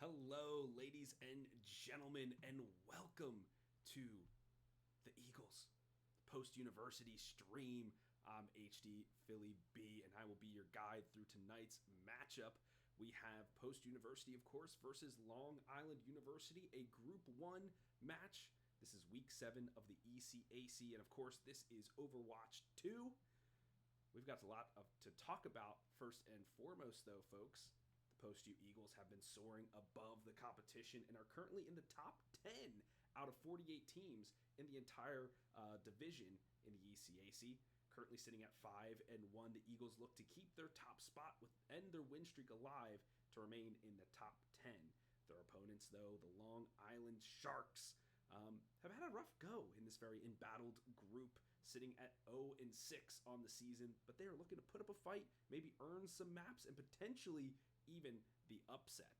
Hello, ladies and gentlemen, and welcome to the Eagles post-university stream. I'm HDPhillyB, and I will be your guide through tonight's matchup. We have post-university, of course, versus Long Island University, a Group 1 match. This is Week 7 of the ECAC, and of course, this is Overwatch 2. We've got a lot to talk about. First and foremost, though, folks, the Post-U Eagles have been soaring above the competition and are currently in the top 10 out of 48 teams in the entire division in the ECAC. Currently sitting at 5-1, the Eagles look to keep their top spot and their win streak alive to remain in the top 10. Their opponents, though, the Long Island Sharks, have had a rough go in this very embattled group, sitting at 0-6 on the season, but they are looking to put up a fight, maybe earn some maps, and potentially even the upset.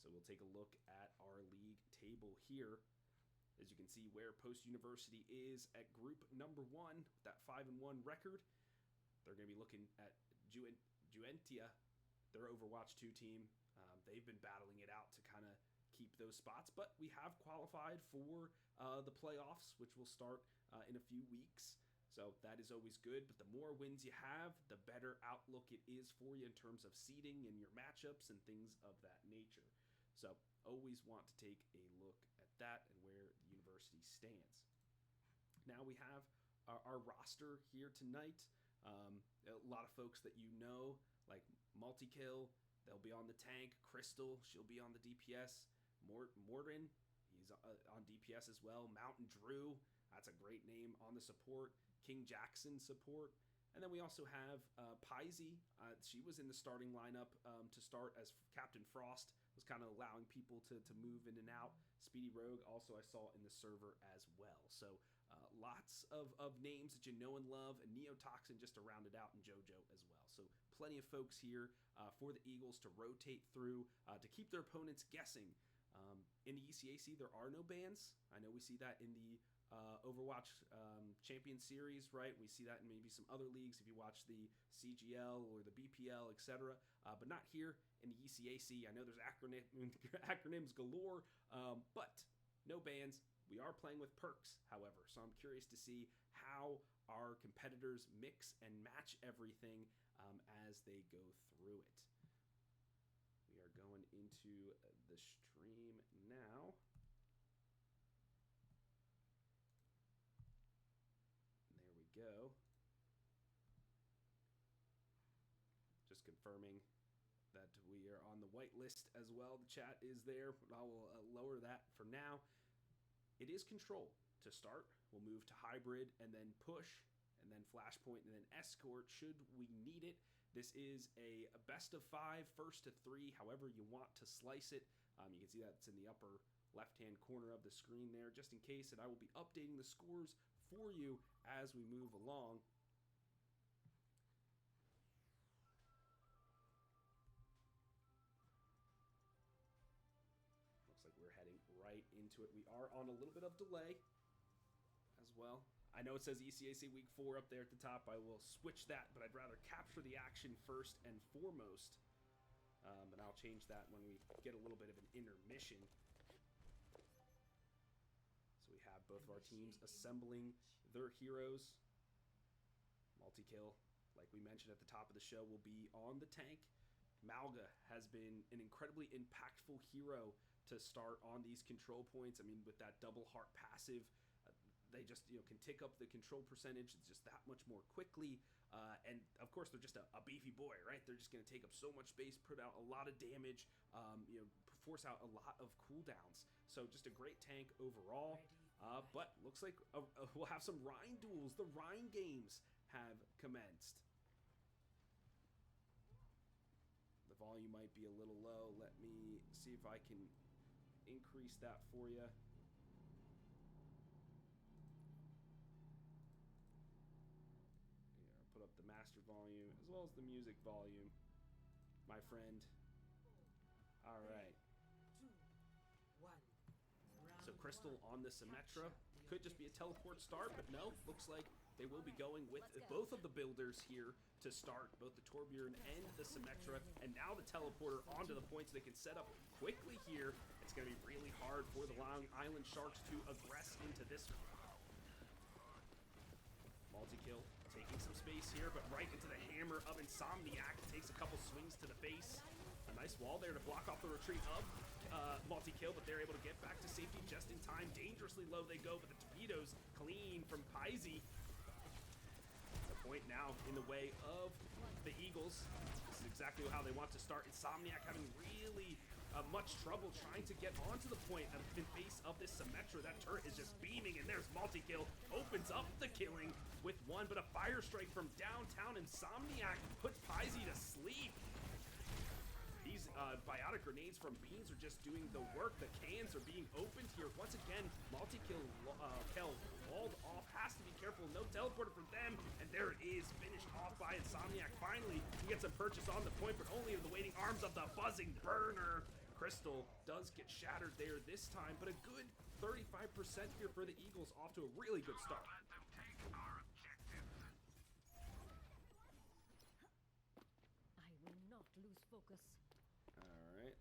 So we'll take a look at our league table here. As you can see where Post-University is at group number 1 with that 5-1 record. They're going to be looking at Juentia, their Overwatch 2 team. They've been battling it out to kind of keep those spots, but we have qualified for the playoffs, which will start in a few weeks. So that is always good, but the more wins you have, the better outlook it is for you in terms of seeding and your matchups and things of that nature. So always want to take a look at that and where the university stands. Now we have our roster here tonight. A lot of folks that you know, like MultiKel, they'll be on the tank. Krystal, she'll be on the DPS. Moridin, he's on DPS as well. MountainDrew, that's a great name on the support. King Jackson support. And then we also have PiZe. She was in the starting lineup to start as Captain Frost, was kind of allowing people to move in and out. Speedyrogue also I saw in the server as well. So lots of names that you know and love, and Neotoxin just to round it out, and JoJo as well. So plenty of folks here for the Eagles to rotate through to keep their opponents guessing. In the ECAC, there are no bans. I know we see that in the Overwatch Champion Series, right? We see that in maybe some other leagues if you watch the CGL or the BPL, etc. But not here in the ECAC. I know there's acronyms galore, but no bans. We are playing with perks, however, so I'm curious to see how our competitors mix and match everything as they go through it. We are going into the stream now. There we go. Just confirming that we are on the whitelist as well. The chat is there, but I will lower that for now. It is control to start. We'll move to hybrid and then push and then flashpoint and then escort should we need it. This is a best of 5, first to 3, however you want to slice it. You can see that it's in the upper left-hand corner of the screen there, just in case, and I will be updating the scores for you as we move along. Looks like we're heading right into it. We are on a little bit of delay as well. I know it says ECAC Week 4 up there at the top. I will switch that, but I'd rather capture the action first and foremost. And I'll change that when we get a little bit of an intermission. So we have both of our teams assembling their heroes. MultiKel, like we mentioned at the top of the show, will be on the tank. Malga has been an incredibly impactful hero to start on these control points. I mean, with that double heart passive, they just can tick up the control percentage. It's just that much more quickly. And of course, they're just a beefy boy, right? They're just going to take up so much space, put out a lot of damage, force out a lot of cooldowns. So just a great tank overall. But looks like we'll have some Rhine duels. The Rhine games have commenced. The volume might be a little low. Let me see if I can increase that for you. Put up the master volume as well as the music volume, my friend. All right. 3, 2, 1. So Krystal on the Symmetra. Could just be a teleport start, but no. Looks like They will be going with both of the builders here to start, both the Torbjorn and the Symmetra, and now the Teleporter onto the point so they can set up quickly here. It's going to be really hard for the Long Island Sharks to aggress into this one. MultiKel taking some space here, but right into the hammer of Insomniac. Takes a couple swings to the face. A nice wall there to block off the retreat of MultiKel, but they're able to get back to safety just in time. Dangerously low they go, but the torpedoes clean from PiZe. The point now in the way of the Eagles. This is exactly how they want to start. Insomniac having really much trouble trying to get onto the point in face of this Symmetra. That turret is just beaming, and there's MultiKel. Opens up the killing with one, but a fire strike from downtown. Insomniac puts PiZe to sleep. These biotic grenades from Beans are just doing the work. The cans are being opened here. Once again, MultiKel walled off. Has to be careful. No teleporter from them. And there it is. Finished off by Insomniac. Finally, he gets a purchase on the point, but only in the waiting arms of the buzzing burner. Krystal does get shattered there this time, but a good 35% here for the Eagles. Off to a really good start. I will not lose focus. All right.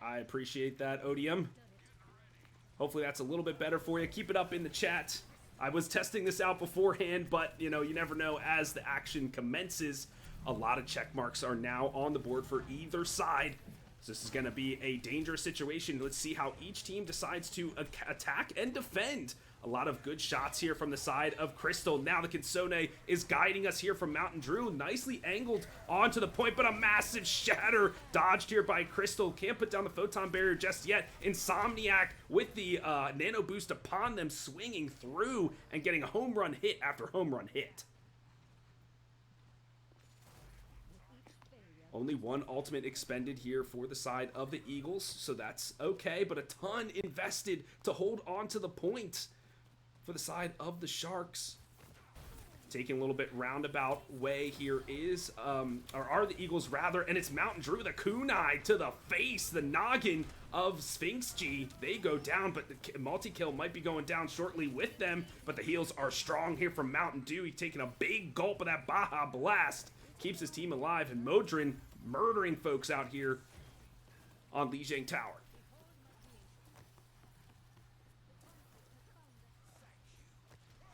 I appreciate that, ODM. Hopefully that's a little bit better for you. Keep it up in the chat. I was testing this out beforehand, but, you know, you never know as the action commences. A lot of check marks are now on the board for either side. So this is going to be a dangerous situation. Let's see how each team decides to attack and defend. A lot of good shots here from the side of Krystal. Now the Kinsone is guiding us here from MountainDrew. Nicely angled onto the point, but a massive shatter dodged here by Krystal. Can't put down the photon barrier just yet. Insomniac with the nano boost upon them, swinging through and getting a home run hit after home run hit. Only one ultimate expended here for the side of the Eagles, so that's okay, but a ton invested to hold on to the point for the side of the Sharks. Taking a little bit roundabout way here is, or are the Eagles rather, and it's MountainDrew, the kunai to the face, the noggin of Sphinx G. They go down, but the MultiKel might be going down shortly with them, but the heals are strong here from MountainDrew. He's taking a big gulp of that Baja Blast. Keeps his team alive, and Moridin murdering folks out here on Lijiang Tower.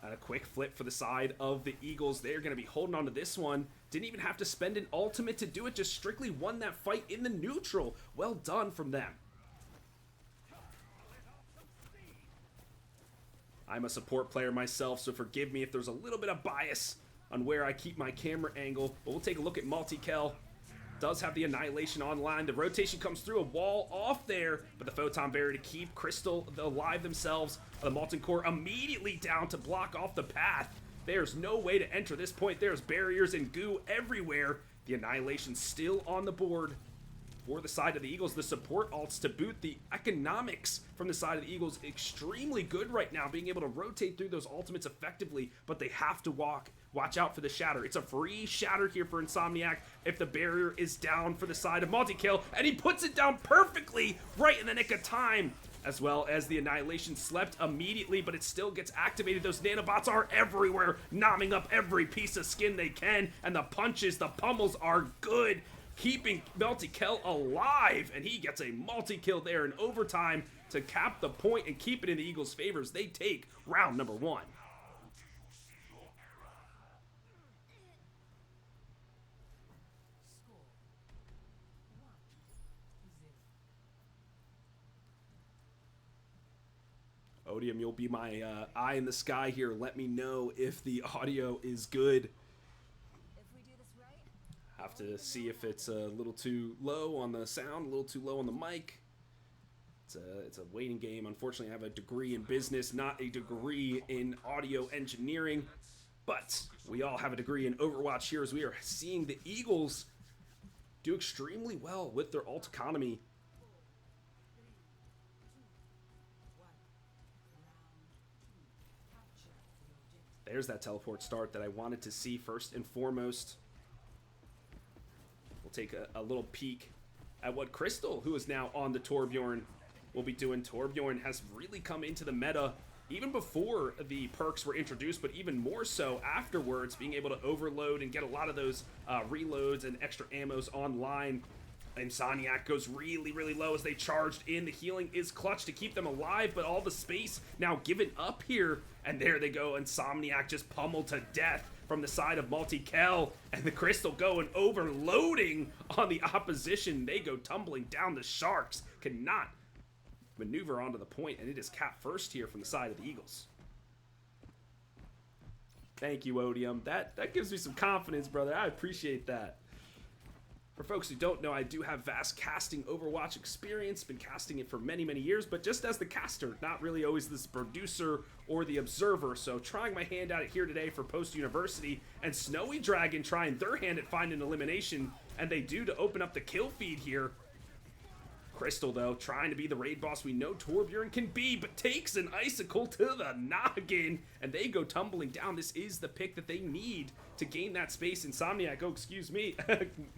And a quick flip for the side of the Eagles. They're going to be holding on to this one. Didn't even have to spend an ultimate to do it. Just strictly won that fight in the neutral. Well done from them. I'm a support player myself, so forgive me if there's a little bit of bias on where I keep my camera angle. But we'll take a look at MultiKel. Does have the Annihilation online. The rotation comes through, a wall off there, but the photon barrier to keep Krystal alive themselves. The Molten Core immediately down to block off the path. There's no way to enter this point. There's barriers and goo everywhere. The Annihilation still on the board for the side of the Eagles. The support alts to boot. The economics from the side of the Eagles extremely good right now, being able to rotate through those ultimates effectively, but they have to watch out for the shatter. It's a free shatter here for Insomniac if the barrier is down for the side of MultiKel, and he puts it down perfectly right in the nick of time, as well as the Annihilation slept immediately, but it still gets activated. Those nanobots are everywhere, nomming up every piece of skin they can, and the punches, the pummels are good, keeping MultiKel alive, and he gets a multi-kill there in overtime to cap the point and keep it in the Eagles' favors. They take round number 1. Odium, you'll be my eye in the sky here. Let me know if the audio is good. Have to see if it's a little too low on the sound, a little too low on the mic. It's a waiting game. Unfortunately, I have a degree in business, not a degree in audio engineering. But we all have a degree in Overwatch here, as we are seeing the Eagles do extremely well with their ult economy. There's that teleport start that I wanted to see first and foremost. We'll take a little peek at what Krystal, who is now on the Torbjorn, we'll be doing. Torbjorn has really come into the meta even before the perks were introduced, but even more so afterwards, being able to overload and get a lot of those reloads and extra ammos online. Insomniac goes really, really low as they charged in. The healing is clutch to keep them alive, but all the space now given up here. And there they go. Insomniac just pummeled to death from the side of MultiKel. And the Krystal going overloading on the opposition. They go tumbling down. The Sharks cannot maneuver onto the point, and it is cap first here from the side of the Eagles. Thank you, Odium. That gives me some confidence, brother. I appreciate that. For folks who don't know, I do have vast casting Overwatch experience, been casting it for many, many years, but just as the caster, not really always this producer or the observer. So trying my hand at it here today for Post University, and Snowy Dragon trying their hand at finding elimination, and they do to open up the kill feed here. Krystal, though, trying to be the raid boss we know Torbjorn can be, but takes an icicle to the noggin, and they go tumbling down. This is the pick that they need to gain that space. Insomniac, oh, excuse me,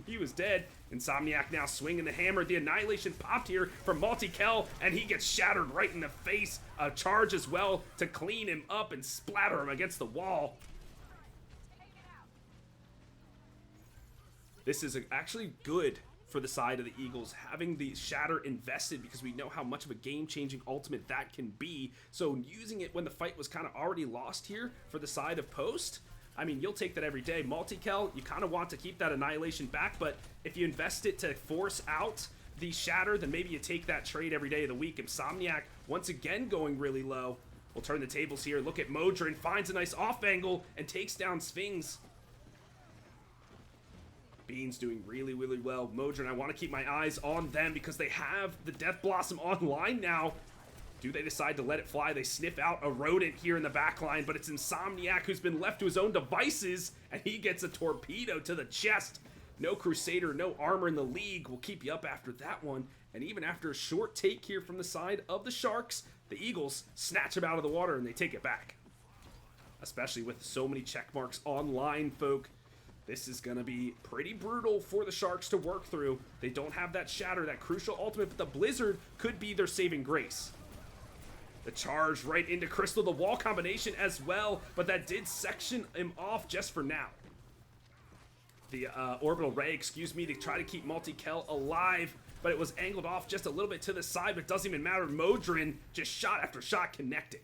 he was dead. Insomniac now swinging the hammer. The annihilation popped here from MultiKel, and he gets shattered right in the face. A charge as well to clean him up and splatter him against the wall. This is actually good for the side of the Eagles, having the Shatter invested, because we know how much of a game-changing ultimate that can be. So using it when the fight was kind of already lost here for the side of Post, I mean, you'll take that every day. MultiKel, you kind of want to keep that annihilation back, but if you invest it to force out the Shatter, then maybe you take that trade every day of the week. Insomniac, once again, going really low. We'll turn the tables here. Look at Moridin, finds a nice off angle and takes down Sphinx. Bean's doing really, really well. Moridin, I want to keep my eyes on them because they have the Death Blossom online now. Do they decide to let it fly? They sniff out a rodent here in the backline, but it's Insomniac who's been left to his own devices, and he gets a torpedo to the chest. No Crusader, no armor in the league will keep you up after that one. And even after a short take here from the side of the Sharks, the Eagles snatch him out of the water and they take it back. Especially with so many check marks online, folk. This is going to be pretty brutal for the Sharks to work through. They don't have that Shatter, that crucial ultimate, but the Blizzard could be their saving grace. The charge right into Krystal, the wall combination as well, but that did section him off just for now. The orbital ray, excuse me, to try to keep MultiKel alive, but it was angled off just a little bit to the side, but it doesn't even matter. Moridin just shot after shot connecting.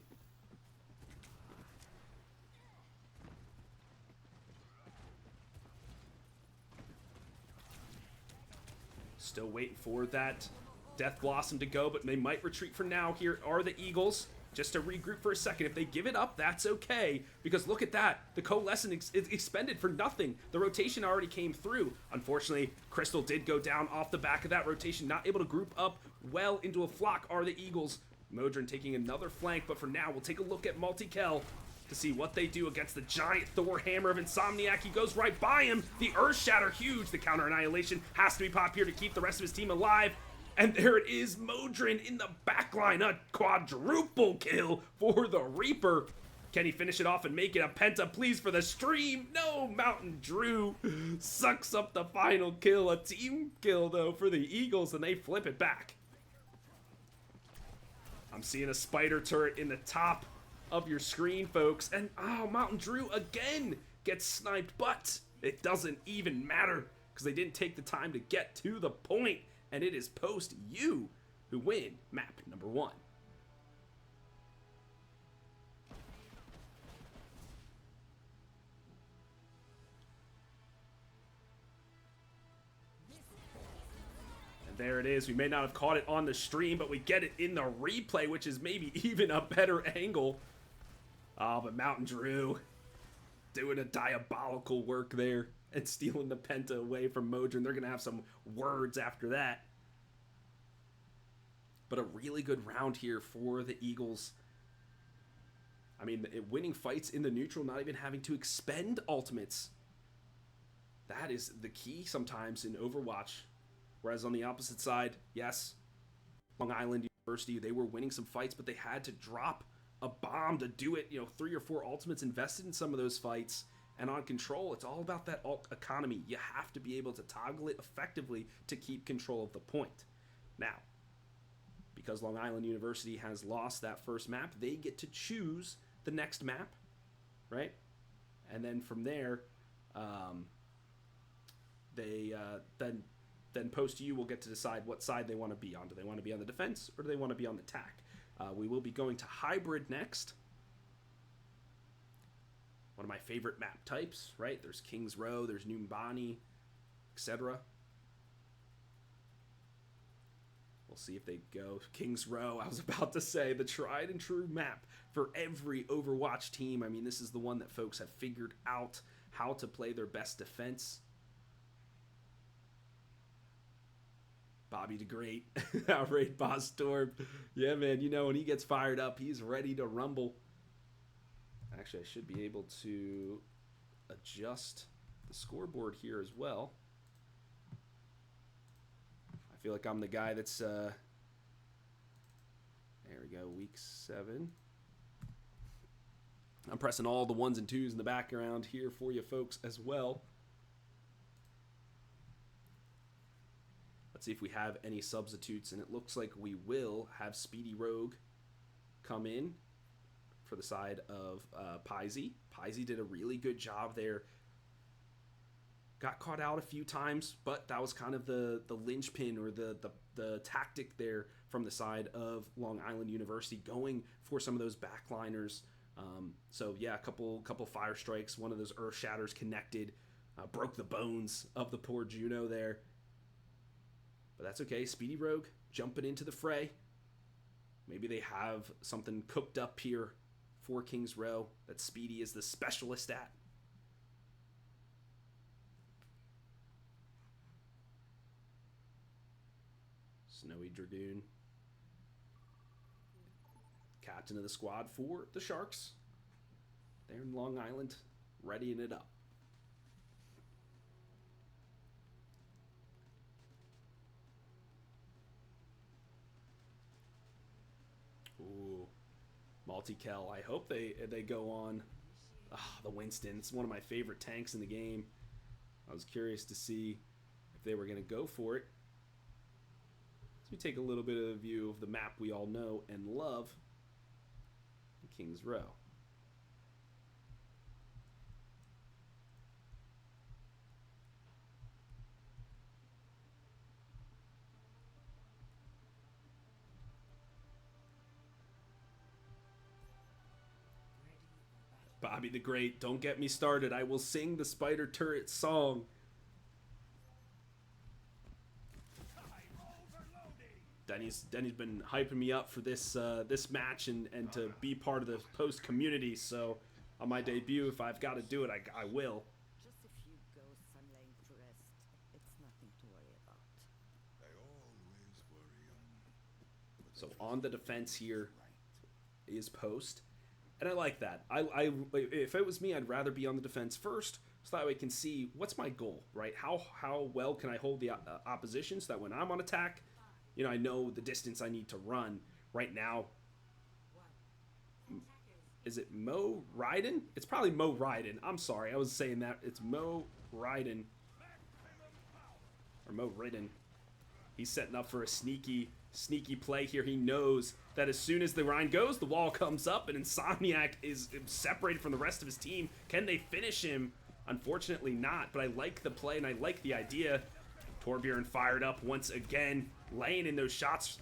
Still waiting for that Death Blossom to go, but they might retreat for now. Here are the Eagles, just to regroup for a second. If they give it up, that's okay, because look at that. The Coalescent is expended for nothing. The rotation already came through. Unfortunately, Krystal did go down off the back of that rotation, not able to group up well into a flock are the Eagles. Moridin taking another flank, but for now, we'll take a look at MultiKel to see what they do against the giant Thor hammer of Insomniac. He goes right by him. The Earth Shatter, huge. The counter annihilation has to be popped here to keep the rest of his team alive. And there it is, Moridin in the backline. A quadruple kill for the Reaper. Can he finish it off and make it a penta, please, for the stream? No, MountainDrew sucks up the final kill. A team kill, though, for the Eagles, and they flip it back. I'm seeing a spider turret in the top of your screen, folks, and MountainDrew again gets sniped, but it doesn't even matter because they didn't take the time to get to the point, and it is Post U who win map number 1. And there it is. We may not have caught it on the stream, but we get it in the replay, which is maybe even a better angle. Oh, but MountainDrew doing a diabolical work there and stealing the penta away from Moridin. They're going to have some words after that. But a really good round here for the Eagles. I mean, winning fights in the neutral, not even having to expend ultimates. That is the key sometimes in Overwatch. Whereas on the opposite side, yes, Long Island University, they were winning some fights, but they had to drop a bomb to do it. 3 or 4 ultimates invested in some of those fights. And on control, it's all about that ult economy. You have to be able to toggle it effectively to keep control of the point. Now, because Long Island University has lost that first map, they get to choose the next map, right? And then from there, then Post U will get to decide what side they want to be on. Do they want to be on the defense or do they want to be on the attack? We will be going to hybrid next. One of my favorite map types, right? There's Kings Row, there's Numbani, etc. We'll see if they go Kings Row. I was about to say the tried and true map for every Overwatch team. I mean, this is the one that folks have figured out how to play their best defense. Bobby the Great, Outrage Boss Storm. Yeah, man, you know, when he gets fired up, he's ready to rumble. Actually, I should be able to adjust the scoreboard here as well. I feel like I'm the guy that's, there we go, week 7. I'm pressing all the 1s and 2s in the background here for you folks as well. Let's see if we have any substitutes, and it looks like we will have Speedyrogue come in for the side of PiZe. PiZe did a really good job there. Got caught out a few times, but that was kind of the linchpin or the tactic there from the side of Long Island University, going for some of those backliners. So yeah, a couple fire strikes. One of those earth shatters connected, broke the bones of the poor Juno there. But that's okay. Speedyrogue jumping into the fray. Maybe they have something cooked up here for Kings Row that Speedy is the specialist at. Snowy Dragoon. Captain of the squad for the Sharks. They're in Long Island, readying it up. Ooh, MultiKel. I hope they go on the Winston. It's one of my favorite tanks in the game. I was curious to see if they were going to go for it. So we take a little bit of a view of the map we all know and love, Kings Row. Bobby the Great, don't get me started. I will sing the Spider Turret song. Denny's been hyping me up for this this match and to be part of the post community. So on my debut, if I've got to do it, I will. Just a few ghosts I'm laying to rest. It's nothing to worry about. I always worry. So on the defense here is Post. And I like that. If it was me, I'd rather be on the defense first, so that way I can see what's my goal, right? How well can I hold the opposition, so that when I'm on attack, you know, I know the distance I need to run. Right now, is it Moridin? It's probably Moridin. I'm sorry, I was saying that. It's Moridin. Or Moridin. He's setting up for a sneaky play here. He knows that as soon as the Rhine goes, the wall comes up, and Insomniac is separated from the rest of his team. Can they finish him? Unfortunately not, but I like the play and I like the idea. Torbjorn fired up once again, laying in those shots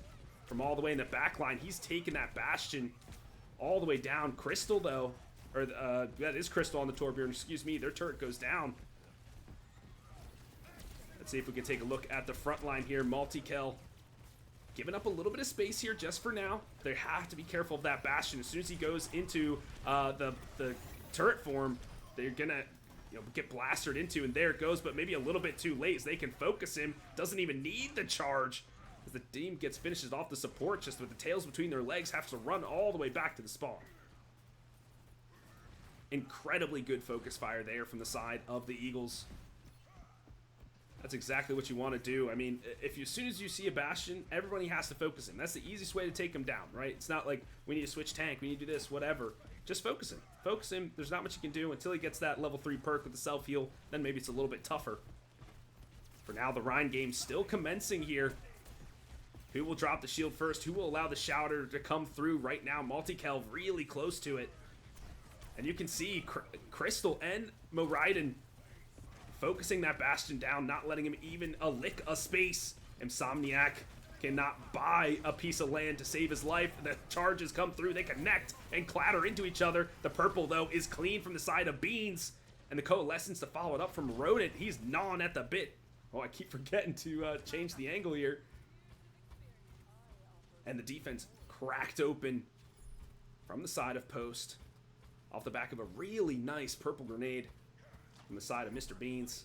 from all the way in the back line. He's taking that Bastion all the way down. Krystal, though, or that is Krystal on the Torbjorn, excuse me. Their turret goes down. Let's see if we can take a look at the front line here. MultiKel giving up a little bit of space here just for now. They have to be careful of that Bastion. As soon as he goes into the turret form, they're gonna get blasted into, and there it goes, but maybe a little bit too late as they can focus him. Doesn't even need the charge as the team gets finishes off the support just with the tails between their legs, have to run all the way back to the spawn. Incredibly good focus fire there from the side of the Eagles. That's exactly what you want to do. I mean, as soon as you see a Bastion, everybody has to focus him. That's the easiest way to take him down, right? It's not like we need to switch tank, we need to do this, whatever. Just focus him. Focus him. There's not much you can do until he gets that level 3 perk with the self-heal. Then maybe it's a little bit tougher. For now, the Rhine game's still commencing here. Who will drop the shield first? Who will allow the Shouter to come through right now? MultiKel really close to it. And you can see Krystal and Moridin focusing that Bastion down, not letting him even a lick of space. Insomniac cannot buy a piece of land to save his life. The charges come through, they connect and clatter into each other. The purple, though, is clean from the side of Beans. And the Coalescence to follow it up from Rodent. He's gnawing at the bit. Oh, I keep forgetting to change the angle here. And the defense cracked open from the side of Post. Off the back of a really nice purple grenade from the side of Mr. Beans.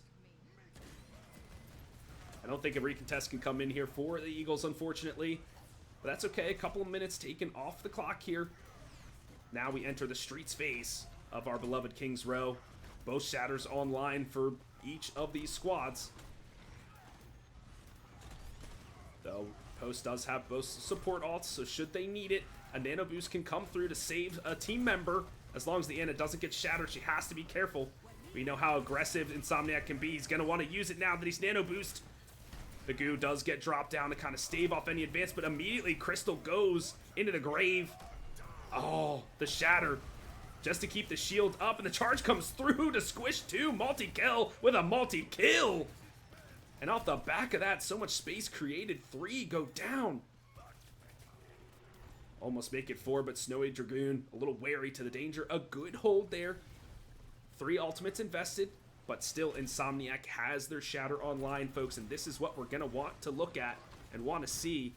I don't think a recontest can come in here for the Eagles, unfortunately. But that's okay. A couple of minutes taken off the clock here. Now we enter the streets phase of our beloved Kings Row. Both Shatters online for each of these squads. Though Post does have both support alts, so should they need it, a nano boost can come through to save a team member. As long as the Ana doesn't get shattered, she has to be careful. We know how aggressive Insomniac can be. He's going to want to use it now that he's nano boost. The goo does get dropped down to kind of stave off any advance, but immediately Krystal goes into the grave. Oh, the shatter. Just to keep the shield up, and the charge comes through to squish two. MultiKel with a multi-kill. And off the back of that, so much space created. 3 go down. Almost make it 4, but Snowy Dragoon a little wary to the danger. A good hold there. 3 ultimates invested, but still Insomniac has their Shatter online, folks, and this is what we're going to want to look at and want to see.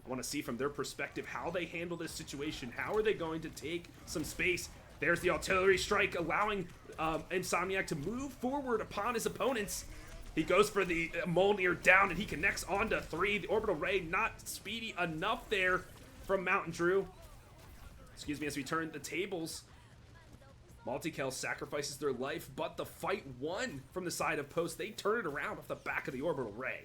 I want to see from their perspective how they handle this situation. How are they going to take some space? There's the artillery strike, allowing Insomniac to move forward upon his opponents. He goes for the Mjolnir down, and he connects onto 3. The orbital ray not speedy enough there from MountainDrew. Excuse me, as we turn the tables. MultiKel sacrifices their life, but the fight won from the side of Post. They turn it around off the back of the orbital ray.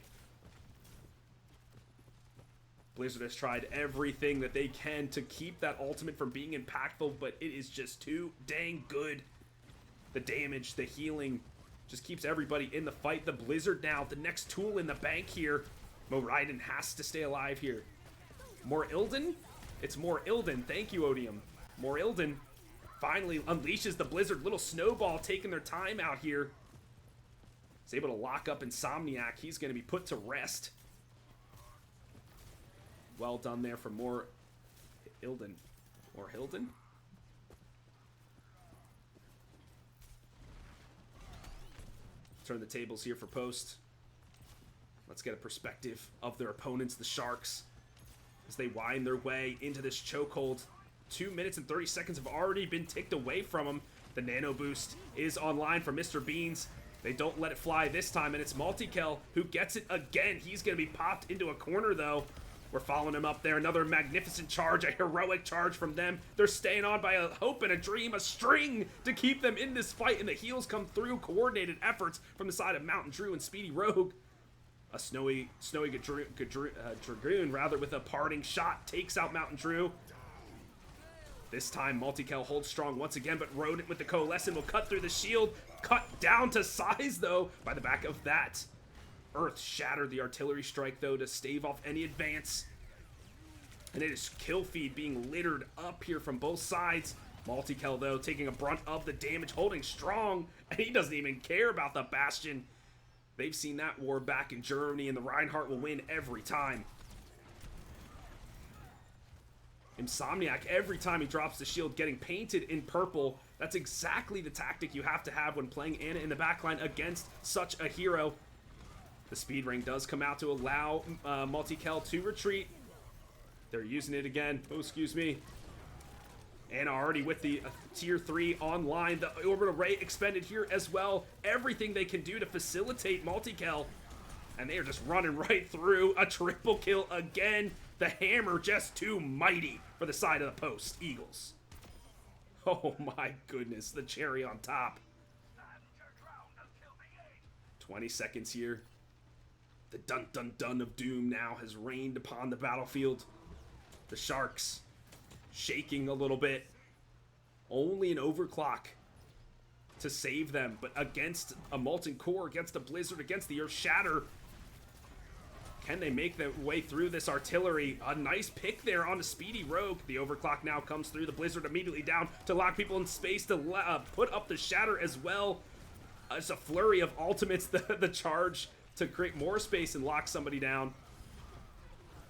Blizzard has tried everything that they can to keep that ultimate from being impactful, but it is just too dang good. The damage, the healing, just keeps everybody in the fight. The Blizzard now, the next tool in the bank here. Moridin has to stay alive here. Moridin? It's Moridin. Thank you, Odium. Moridin finally unleashes the Blizzard. Little snowball taking their time out here. He's able to lock up Insomniac. He's going to be put to rest. Well done there for Moridin. Moridin? Turn the tables here for Post. Let's get a perspective of their opponents, the Sharks, as they wind their way into this chokehold. 2 minutes and 30 seconds have already been ticked away from them. The nano boost is online for Mr. Beans. They don't let it fly this time, and it's MultiKel who gets it again. He's going to be popped into a corner, though. We're following him up there. Another magnificent charge, a heroic charge from them. They're staying on by a hope and a dream, a string to keep them in this fight, and the heals come through. Coordinated efforts from the side of MountainDrew and Speedyrogue. A snowy Dragoon, rather, with a parting shot, takes out MountainDrew. This time, MultiKel holds strong once again, but Rodent with the Coalescent will cut through the shield. Cut down to size, though, by the back of that. Earth shattered the artillery strike, though, to stave off any advance. And it is kill feed being littered up here from both sides. MultiKel, though, taking a brunt of the damage, holding strong, and he doesn't even care about the Bastion. They've seen that war back in Germany, and the Reinhardt will win every time. Insomniac, every time he drops the shield, getting painted in purple. That's exactly the tactic you have to have when playing Ana in the backline against such a hero. The speed ring does come out to allow MultiKel to retreat. They're using it again. Oh, excuse me. Ana already with the tier 3 online. The orbital ray expended here as well. Everything they can do to facilitate MultiKel. And they are just running right through. A triple kill again. The hammer just too mighty for the side of the Post Eagles. Oh my goodness. The cherry on top. 20 seconds here. The dun-dun-dun of doom now has reigned upon the battlefield. The Sharks shaking a little bit. Only an overclock to save them, but against a Molten Core, against the Blizzard, against the Earth Shatter, Can they make their way through this artillery? A nice pick there on the Speedyrogue. The overclock now comes through. The Blizzard immediately down to lock people in space to put up the shatter as well. It's a flurry of ultimates, the charge to create more space and lock somebody down.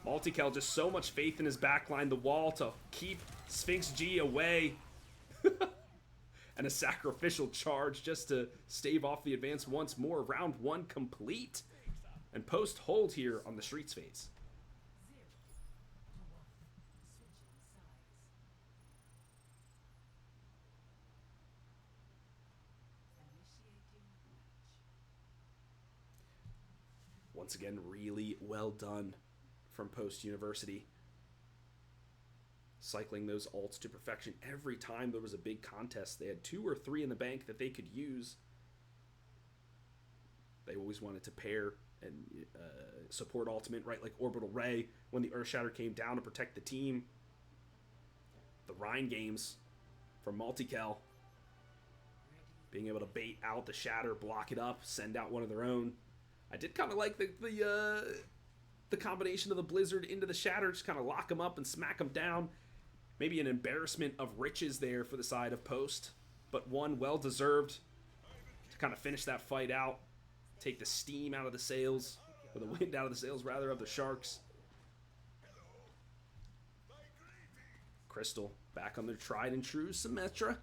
MultiKel just so much faith in his backline. The wall to keep Sphinx G away. And a sacrificial charge just to stave off the advance once more. Round 1 complete. And post hold here on the Streets phase. Once again, really well done from Post University. Cycling those ults to perfection. Every time there was a big contest, they had 2 or 3 in the bank that they could use. They always wanted to pair and support ultimate, right? Like Orbital Ray when the Earth Shatter came down to protect the team. The Rhine games from MultiKel. Being able to bait out the Shatter, block it up, send out one of their own. I did kind of like the combination of the Blizzard into the Shatter, just kind of lock them up and smack them down. Maybe an embarrassment of riches there for the side of Post, but one well-deserved to kind of finish that fight out, take the steam out of the sails, or the wind out of the sails, rather, of the Sharks. Krystal back on their tried and true Symmetra.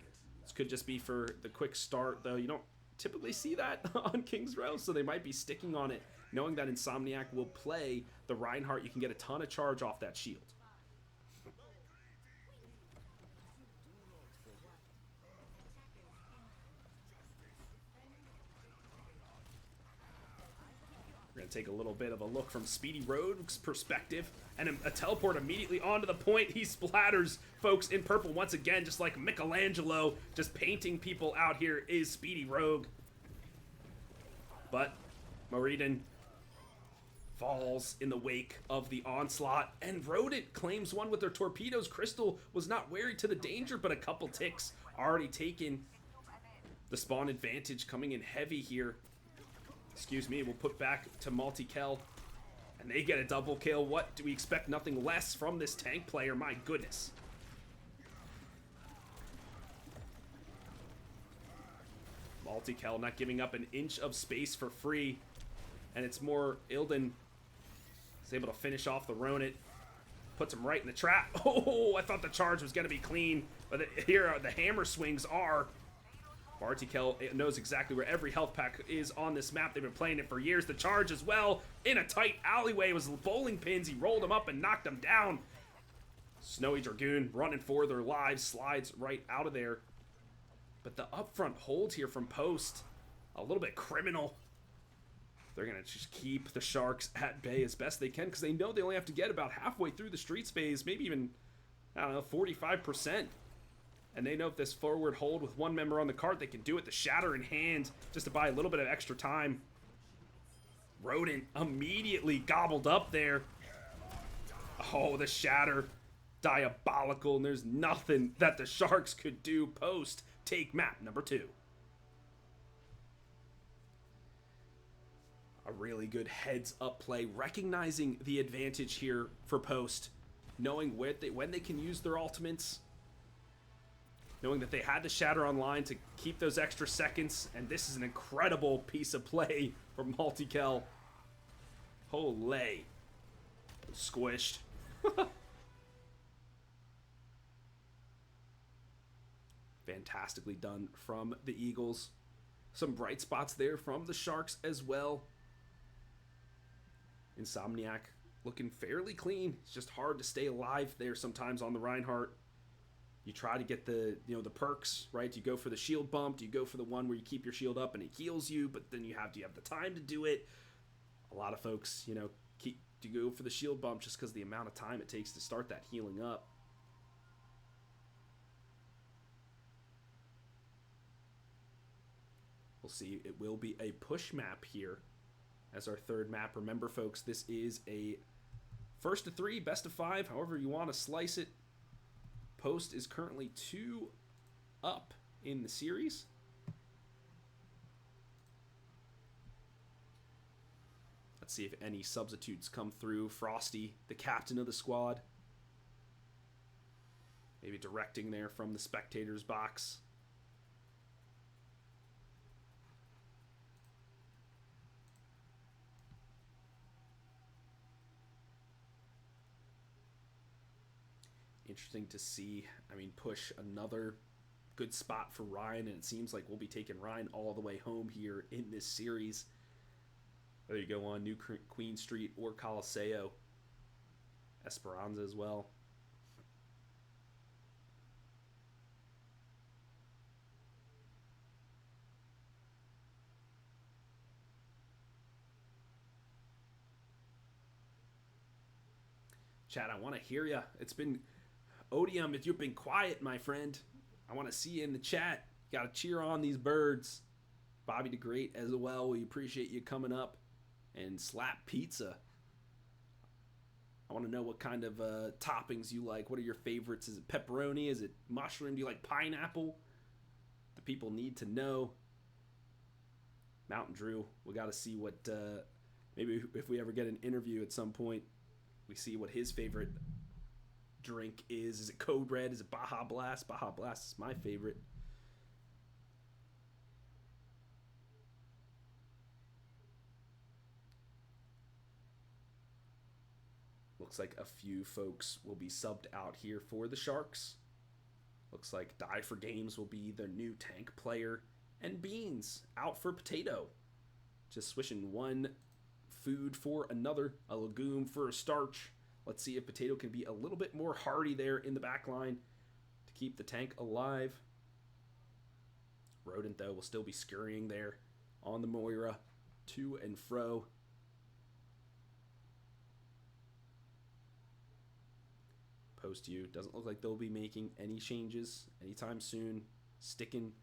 This could just be for the quick start, though. You don't typically see that on King's Row, so they might be sticking on it, knowing that Insomniac will play the Reinhardt. You can get a ton of charge off that shield. We're going to take a little bit of a look from Speedyrogue's perspective, and a teleport immediately onto the point. He splatters folks in purple once again, just like Michelangelo, just painting people out here is Speedyrogue. But Moridin falls in the wake of the onslaught, and Rodent claims one with their torpedoes. Krystal was not wary to the danger, but a couple ticks already taken. The spawn advantage coming in heavy here. Excuse me, we'll put back to MultiKel, and they get a double kill. What do we expect? Nothing less from this tank player, my goodness. MultiKel not giving up an inch of space for free, and it's more Ilden is able to finish off the Ronet, puts him right in the trap. Oh, I thought the charge was going to be clean, but here the hammer swings are. MultiKel knows exactly where every health pack is on this map. They've been playing it for years. The charge as well in a tight alleyway was bowling pins. He rolled them up and knocked them down. Snowy Dragoon running for their lives, slides right out of there. But the upfront hold here from Post, a little bit criminal. They're going to just keep the Sharks at bay as best they can because they know they only have to get about halfway through the Streets phase, maybe even, I don't know, 45%. And they know if this forward hold with one member on the cart, they can do it. The Shatter in hand just to buy a little bit of extra time. Rodent immediately gobbled up there. Oh, the Shatter. Diabolical, and there's nothing that the Sharks could do. Post take map number 2. A really good heads-up play, recognizing the advantage here for Post, knowing when they can use their ultimates, knowing that they had the Shatter online to keep those extra seconds, and this is an incredible piece of play from MultiKel. Holy. Squished. Fantastically done from the Eagles. Some bright spots there from the Sharks as well. Insomniac looking fairly clean. It's just hard to stay alive there sometimes on the Reinhardt. You try to get the perks, right? You go for the shield bump. You go for the one where you keep your shield up and it heals you, but then you have the time to do it. A lot of folks, to go for the shield bump just because the amount of time it takes to start that healing up. We'll see. It will be a push map here as our third map. Remember, folks, this is a first to 3, best of 5, however you want to slice it. Post is currently 2 up in the series. A Let's see if any substitutes come through. Frosty, the captain of the squad. Maybe directing there from the spectator's box. Interesting to see. I mean, push another good spot for Ryan, and it seems like we'll be taking Ryan all the way home here in this series. Whether you go on New Queen Street or Coliseo. Esperanza as well. Chad, I want to hear you. It's been... Odium, if you've been quiet, my friend, I want to see you in the chat. Got to cheer on these birds. Bobby the Great as well. We appreciate you coming up. And Slap Pizza. I want to know what kind of toppings you like. What are your favorites? Is it pepperoni? Is it mushroom? Do you like pineapple? The people need to know. MountainDrew. We got to see what... maybe if we ever get an interview at some point, we see what his favorite drink is. Is it Code Red? Is it Baja Blast? Baja Blast is my favorite. Looks like a few folks will be subbed out here for the Sharks. Looks like Die for Games will be their new tank player. And Beans out for Potato. Just switching one food for another. A legume for a starch. Let's see if Potato can be a little bit more hardy there in the back line to keep the tank alive. Rodent, though, will still be scurrying there on the Moira, to and fro. Post you. Doesn't look like they'll be making any changes anytime soon. Sticking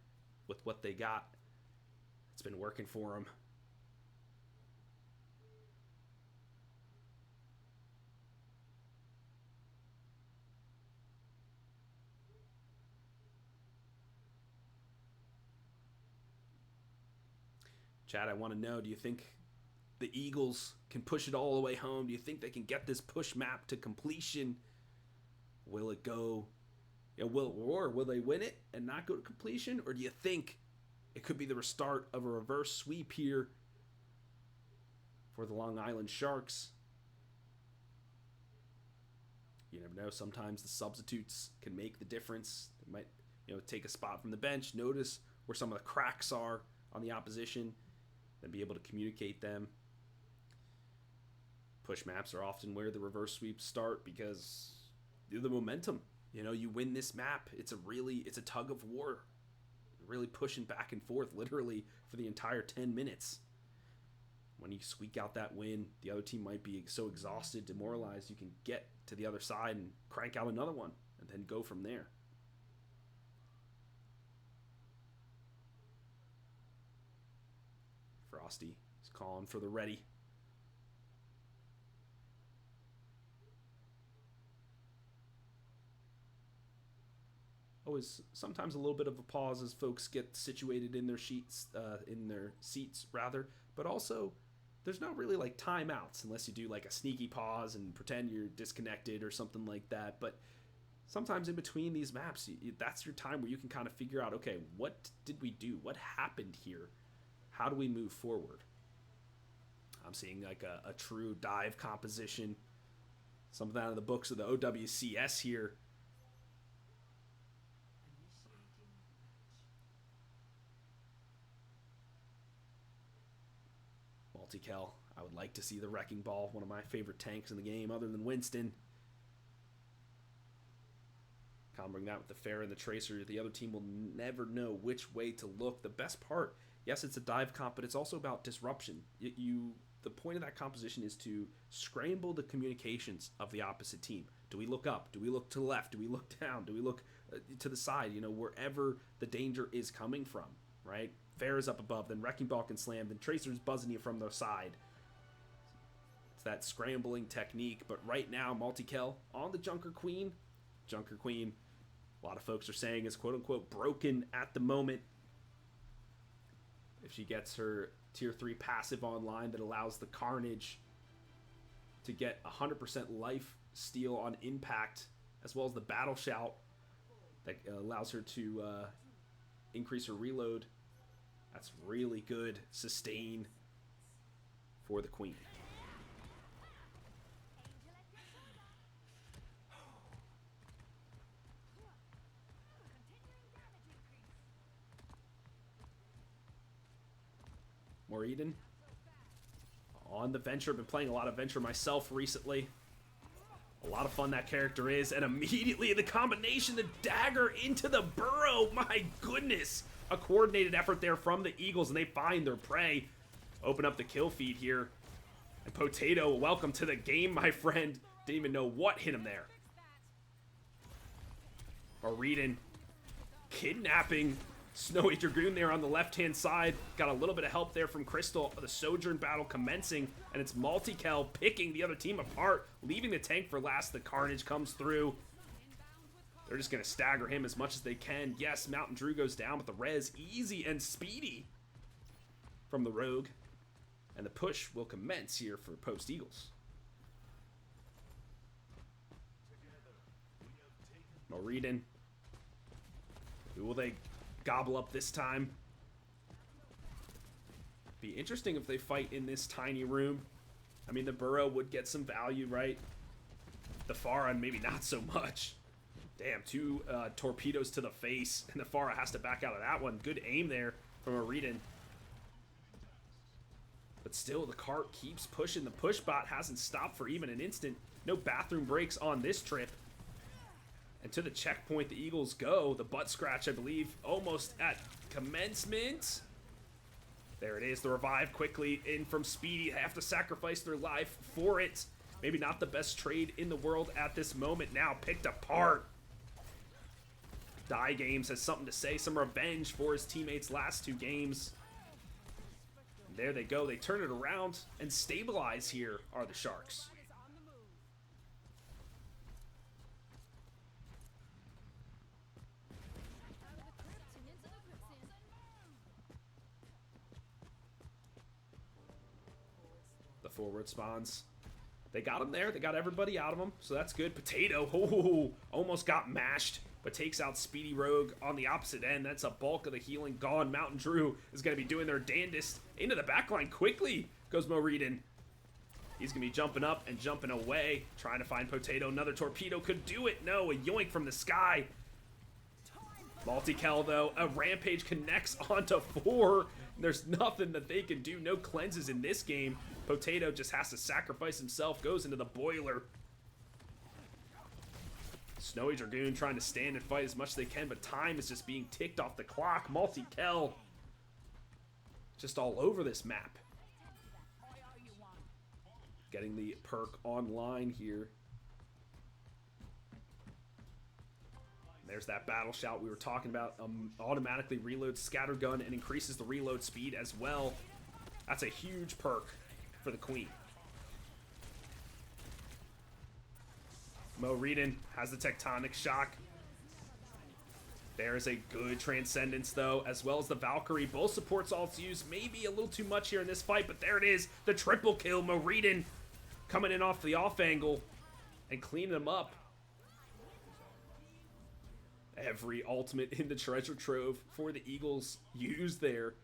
with what they got. It's been working for them. Chad, I want to know, do you think the Eagles can push it all the way home? Do you think they can get this push map to completion? Will it go, will they win it and not go to completion? Or do you think it could be the restart of a reverse sweep here for the Long Island Sharks? You never know. Sometimes the substitutes can make the difference. They might, take a spot from the bench, notice where some of the cracks are on the opposition, and be able to communicate them. Push maps are often where the reverse sweeps start because the momentum. You win this map, it's a tug of war. You're really pushing back and forth literally for the entire 10 minutes. When you squeak out that win, the other team might be so exhausted, demoralized, you can get to the other side and crank out another one and then go from there. Frosty is calling for the ready. Always sometimes a little bit of a pause as folks get situated in their seats, but also there's not really like timeouts unless you do like a sneaky pause and pretend you're disconnected or something like that. But sometimes in between these maps, that's your time where you can kind of figure out, okay, what did we do? What happened here? How do we move forward? I'm seeing like a true dive composition. Something out of the books of the OWCS here. MultiKel. I would like to see the Wrecking Ball, one of my favorite tanks in the game other than Winston. Combing that with the Fair and the Tracer, the other team will never know which way to look. The best part, yes, it's a dive comp, but it's also about disruption. The point of that composition is to scramble the communications of the opposite team. Do we look up? Do we look to the left? Do we look down? Do we look to the side? Wherever the danger is coming from, right? Fair is up above, then Wrecking Ball can slam, then Tracer's buzzing you from the side. It's that scrambling technique, but right now, MultiKel on the Junker Queen. Junker Queen, a lot of folks are saying is quote-unquote broken at the moment. If she gets her tier 3 passive online that allows the Carnage to get 100% life steal on impact, as well as the Battle Shout that allows her to increase her reload. That's really good sustain for the Queen. Moridin on the Venture. Been playing a lot of Venture myself recently. A lot of fun that character is. And immediately the combination, the dagger into the burrow. My goodness. A coordinated effort there from the Eagles, and they find their prey. Open up the kill feed here. And Potato, welcome to the game, my friend. Didn't even know what hit him there. Moridin kidnapping Snowy Dragoon there on the left-hand side. Got a little bit of help there from Krystal. The Sojourn battle commencing, and it's MultiKel picking the other team apart, leaving the tank for last. The Carnage comes through. They're just going to stagger him as much as they can. Yes, MountainDrew goes down, but the res easy and speedy from the Rogue. And the push will commence here for post-Eagles. Moridin. Who will they gobble up this time? Be interesting if they fight in this tiny room. I mean, the Burrow would get some value, right? The Pharah, maybe not so much. Damn, 2 torpedoes to the face, and the Pharah has to back out of that one. Good aim there from Moridin. But still, the cart keeps pushing. The push bot hasn't stopped for even an instant. No bathroom breaks on this trip. And to the checkpoint the Eagles go. The butt scratch, I believe, almost at commencement. There it is. The revive quickly in from Speedy. They have to sacrifice their life for it. Maybe not the best trade in the world at this moment. Now picked apart. Die Games has something to say. Some revenge for his teammates' last 2 games. And there they go. They turn it around and stabilize here are the Sharks. The forward spawns. They got him there. They got everybody out of him, so that's good. Potato, oh, almost got mashed, but takes out Speedyrogue on the opposite end. That's a bulk of the healing gone. MountainDrew is going to be doing their damnedest. Into the backline quickly goes Moridin. He's going to be jumping up and jumping away, trying to find Potato. Another torpedo could do it. No, a yoink from the sky. MultiKel, though, a Rampage connects onto 4. There's nothing that they can do. No cleanses in this game. Potato just has to sacrifice himself. Goes into the boiler. Snowy Dragoon trying to stand and fight as much as they can, but time is just being ticked off the clock. MultiKel just all over this map. Getting the perk online here. There's that battle shout we were talking about. Automatically reloads scattergun and increases the reload speed as well. That's a huge perk for the Queen. Moridin has the tectonic shock. There's a good transcendence though, as well as the Valkyrie. Both supports ults used. Maybe a little too much here in this fight, but there it is. The triple kill. Moridin coming in off the off angle and cleaning them up. Every ultimate in the treasure trove for the Eagles used there.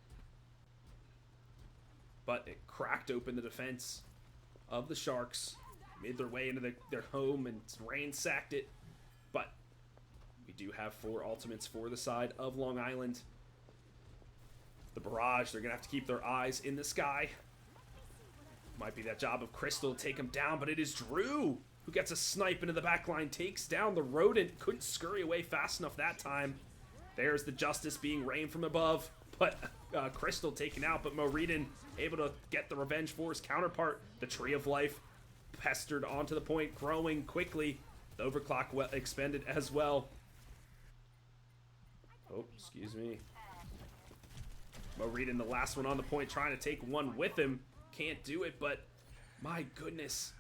But it cracked open the defense of the Sharks. Made their way into their home and ransacked it. But we do have 4 ultimates for the side of Long Island. The barrage, they're going to have to keep their eyes in the sky. Might be that job of Krystal to take him down, but it is Drew who gets a snipe into the backline, takes down the rodent. Couldn't scurry away fast enough that time. There's the justice being rained from above, but Krystal taken out, but Moridin able to get the revenge for his counterpart. The Tree of Life pestered onto the point, growing quickly. The overclock expended as well. Oh, excuse me. Moridin, the last one on the point, trying to take one with him. Can't do it, but my goodness.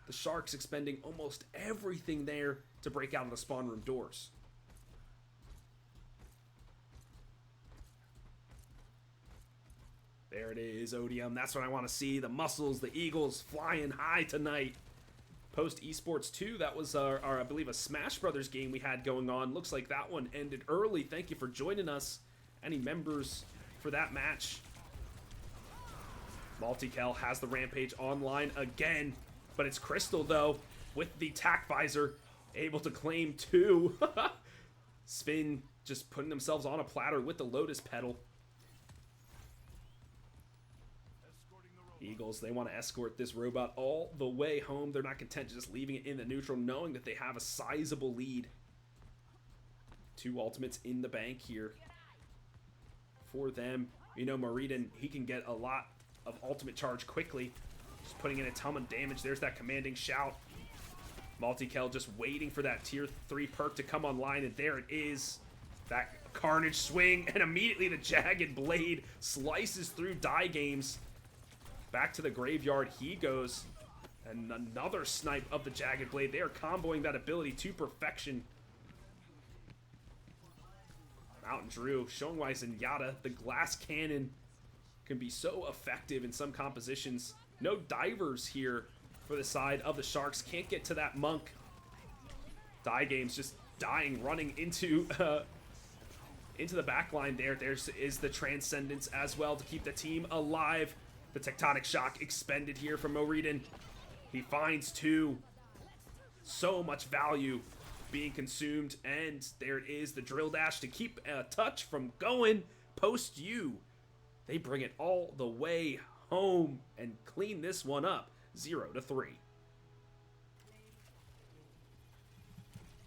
The Sharks expending almost everything there to break out of the spawn room doors. There it is, Odium. That's what I want to see. The muscles, the Eagles flying high tonight. Post Esports 2, that was our, I believe, a Smash Brothers game we had going on. Looks like that one ended early. Thank you for joining us. Any members for that match? MultiKel has the Rampage online again, but it's Krystal, though, with the tack visor, able to claim 2. Spin just putting themselves on a platter with the Lotus Petal. Eagles, they want to escort this robot all the way home. They're not content just leaving it in the neutral, knowing that they have a sizable lead. 2 ultimates in the bank here for them. You know, Moridin, he can get a lot of ultimate charge quickly. Just putting in a ton of damage. There's that commanding shout. MultiKel just waiting for that tier 3 perk to come online, and there it is. That carnage swing, and immediately the jagged blade slices through Die Games. Back to the graveyard he goes. And another snipe of the jagged blade. They are comboing that ability to perfection. MountainDrew showing why Zenyatta, the glass cannon, can be so effective in some compositions. No divers here for the side of the Sharks. Can't get to that monk. Die Games just dying, running into the back line there. There is the Transcendence as well to keep the team alive. The Tectonic Shock expended here from Moridin. He finds 2. So much value being consumed. And there it is, the Drill Dash to keep a touch from going. Post U. They bring it all the way home and clean this one up. 0-3.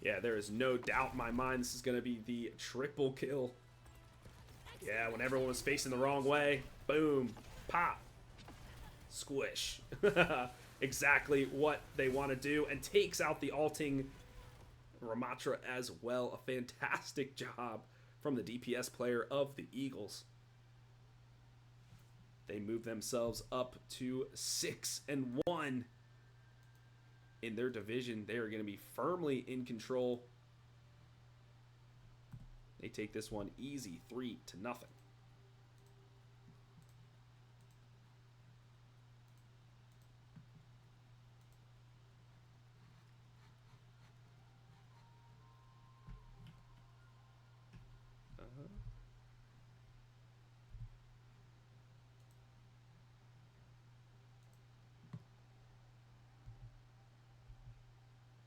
Yeah, there is no doubt in my mind this is going to be the triple kill. Yeah, when everyone was facing the wrong way. Boom. Pop. Squish. Exactly what they want to do, and takes out the ulting Ramatra as well. A fantastic job from the DPS player of the Eagles. They move themselves up to 6-1 in their division. They are going to be firmly in control. They take this one easy, 3-0.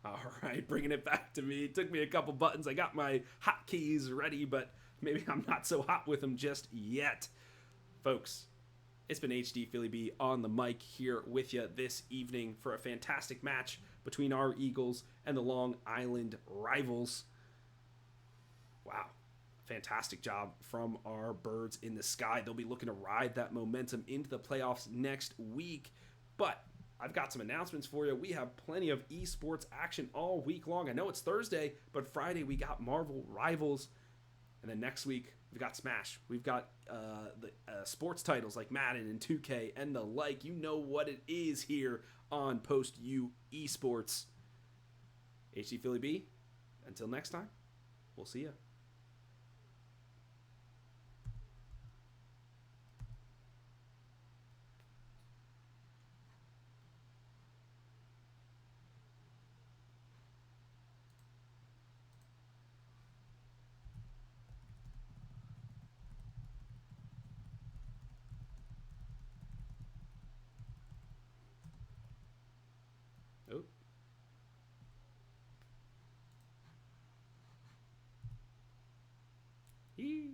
All right, bringing it back to me. It took me a couple buttons. I got my hotkeys ready, but maybe I'm not so hot with them just yet. Folks, it's been HDPhillyB on the mic here with you this evening for a fantastic match between our Eagles and the Long Island Rivals. Wow, fantastic job from our birds in the sky. They'll be looking to ride that momentum into the playoffs next week, but I've got some announcements for you. We have plenty of esports action all week long. I know it's Thursday, but Friday we got Marvel Rivals. And then next week, we've got Smash. We've got the sports titles like Madden and 2K and the like. You know what it is here on Post U Esports. HDPhillyB, until next time, we'll see ya. Oh. Eee.